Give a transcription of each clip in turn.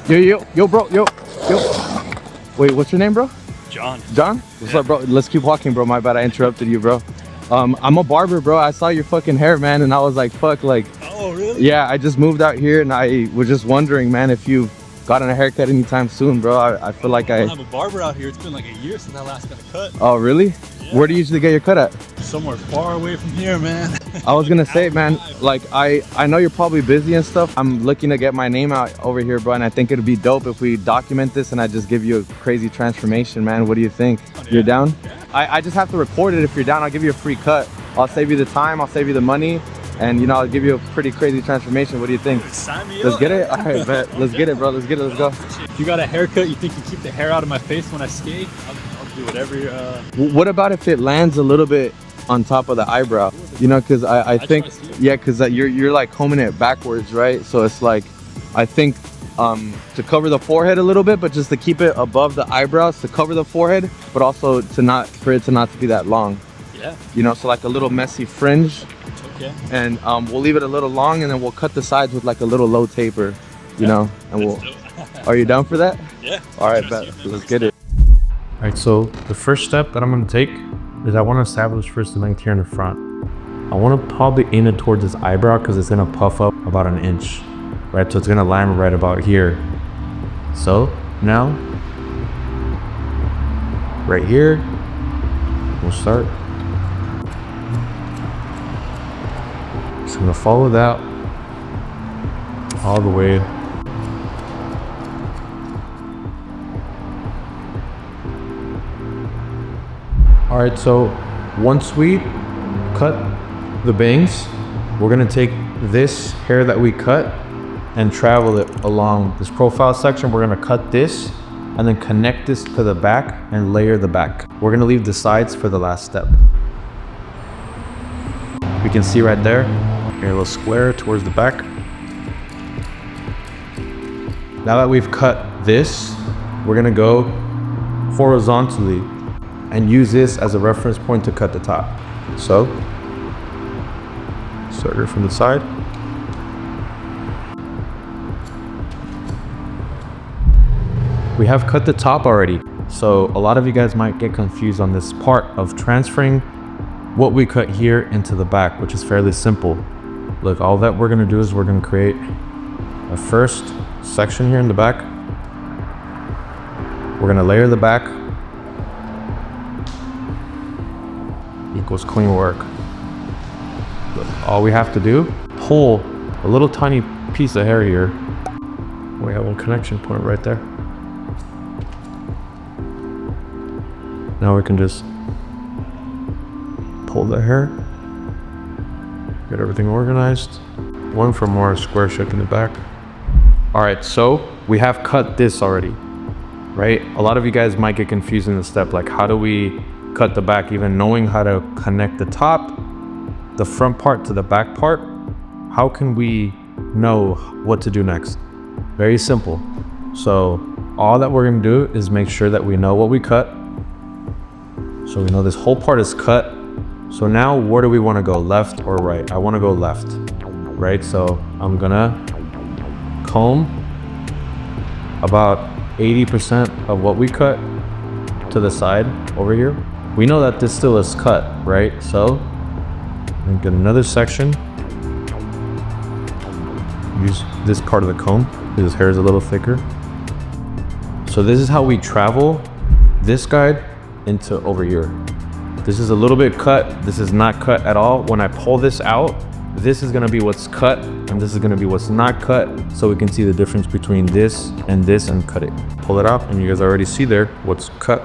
Yo, bro, yo. Wait, what's your name, bro? John. John? What's up, bro? Let's keep walking, bro. My bad, I interrupted you, bro. I'm a barber, bro. I saw your fucking hair, man, and I was like, fuck, like. Oh, really? Yeah, I just moved out here, and I was just wondering, man, if you've gotten a haircut anytime soon, bro. I feel like I have a barber out here. It's been like a year since I last got a cut. Oh, really? Yeah. Where do you usually get your cut at? Somewhere far away from here, man. I was gonna say, man, like I know you're probably busy and stuff. I'm looking to get my name out over here, bro, and I think it'd be dope if we document this and I just give you a crazy transformation, man. What do you think? Oh, yeah. You're down? Yeah. I just have to record it. If you're down, I'll give you a free cut. I'll save you the time, I'll save you the money, and you know, I'll give you a pretty crazy transformation. What do you think? Sign me Let's up. Get it? All right, bet. Let's get it, bro. Let's get it. Let's go. If you got a haircut, you think you keep the hair out of my face when I skate, I'll do whatever. What about if it lands a little bit on top of the eyebrow? You know, because I think, yeah, because you're like combing it backwards, right? So it's like, I think to cover the forehead a little bit, but just to keep it above the eyebrows, to cover the forehead, but also for it to not be that long. Yeah. You know, so like a little messy fringe. Okay. And we'll leave it a little long, and then we'll cut the sides with like a little low taper, you know, and we'll. Are you down for that? Yeah. All right, bet. Let's get it. All right, so the first step that I'm going to take is I want to establish first the length here in the front. I want to probably aim it towards this eyebrow because it's going to puff up about an inch, right? So it's going to land right about here. So now, right here, we'll start. Just going to follow that all the way. All right, so once we cut the bangs, we're gonna take this hair that we cut and travel it along this profile section. We're gonna cut this and then connect this to the back and layer the back. We're gonna leave the sides for the last step. We can see right there, here a little square towards the back. Now that we've cut this, we're gonna go horizontally and use this as a reference point to cut the top. So, start here from the side. We have cut the top already. So a lot of you guys might get confused on this part of transferring what we cut here into the back, which is fairly simple. Look, all that we're gonna do is we're gonna create a first section here in the back. We're gonna layer the back. Equals clean work. Look, all we have to do, pull a little tiny piece of hair here. We have one connection point right there. Now we can just pull the hair, get everything organized. One for more square shape in the back. All right, so we have cut this already, right? A lot of you guys might get confused in the step, like how do we cut the back? Even knowing how to connect the top, the front part to the back part, how can we know what to do next? Very simple. So all that we're gonna do is make sure that we know what we cut. So we know this whole part is cut. So now where do we wanna go, left or right? I wanna go left, right? So I'm gonna comb about 80% of what we cut to the side over here. We know that this still is cut, right? So I'm gonna get another section. Use this part of the comb. His hair is a little thicker. So this is how we travel this guide into over here. This is a little bit cut. This is not cut at all. When I pull this out, this is gonna be what's cut and this is gonna be what's not cut. So we can see the difference between this and cut it. Pull it out and you guys already see there what's cut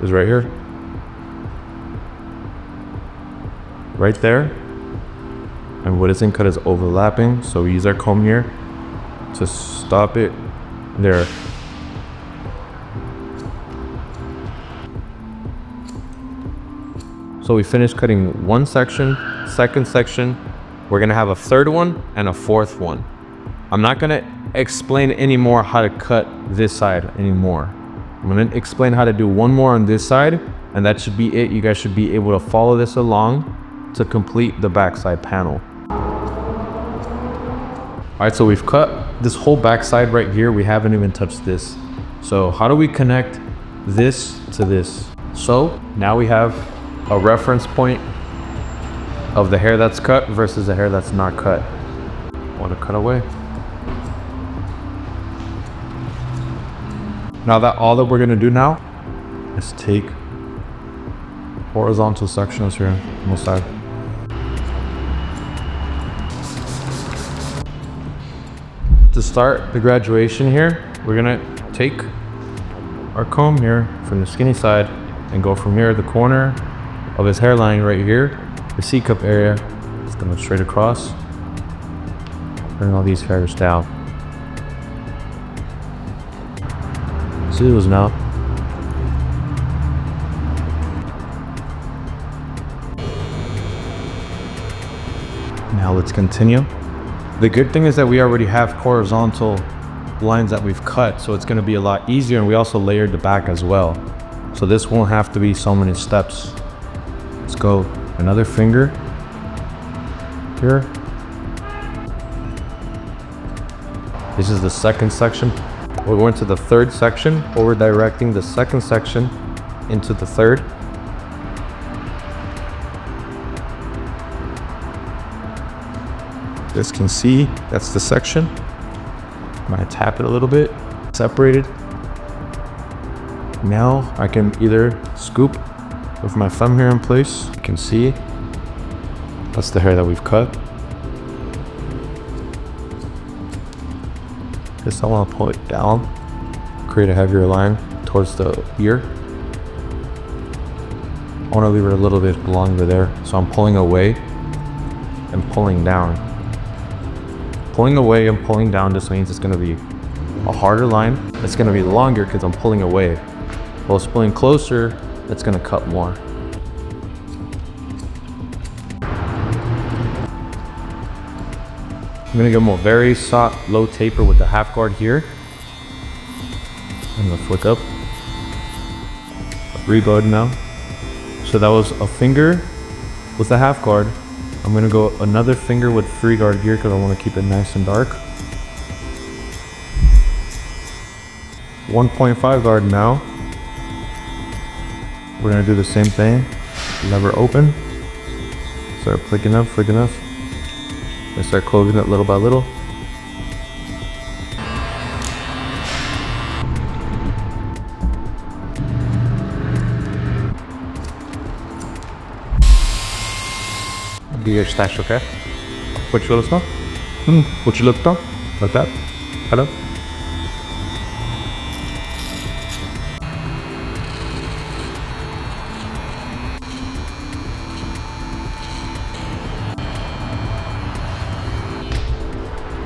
is right here. Right there, and what isn't cut is overlapping, so we use our comb here to stop it there. So we finished cutting one section, second section, we're gonna have a third one and a fourth one. I'm not gonna explain anymore how to cut this side anymore. I'm gonna explain how to do one more on this side, and that should be it. You guys should be able to follow this along to complete the backside panel. All right, so we've cut this whole backside right here, we haven't even touched this. So how do we connect this to this? So now we have a reference point of the hair that's cut versus the hair that's not cut. Want to cut away. Now that all that we're gonna do now is take horizontal sections here on the side. To start the graduation here, we're gonna take our comb here from the skinny side and go from here, the corner of his hairline right here, the C-cup area. It's gonna straight across. Bring all these hairs down. See those now. Now let's continue. The good thing is that we already have horizontal lines that we've cut, so it's going to be a lot easier, and we also layered the back as well. So this won't have to be so many steps. Let's go another finger here. This is the second section. We're going to the third section, or we're directing the second section into the third. As you can see, that's the section. I'm gonna tap it a little bit, separate it. Now I can either scoop with my thumb here in place. You can see that's the hair that we've cut. This I want to pull it down, create a heavier line towards the ear. I want to leave it a little bit longer there, so I'm pulling away and pulling down. Pulling away and pulling down just means it's going to be a harder line. It's going to be longer because I'm pulling away. While it's pulling closer, it's going to cut more. I'm going to give them a very soft, low taper with the half guard here. I'm going to flick up. Reguard now. So that was a finger with the half guard. I'm gonna go another finger with 3 guard here because I want to keep it nice and dark. 1.5 guard now. We're gonna do the same thing. Lever open. Start flicking up, flicking up. And start closing it little by little. Your stash, okay? What you look now? What you look now? Like that? Hello?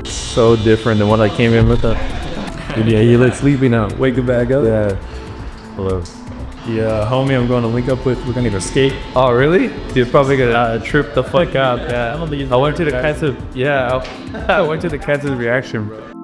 So different than what I came in with. Yeah, you look sleepy now. Wake it back up. Yeah. Hello. Yeah, homie, I'm going to link up with. We're gonna go skate. Oh, really? You're probably gonna trip the fuck out. Yeah, I went to the Kansas. Yeah, I went to the Kansas reaction, bro.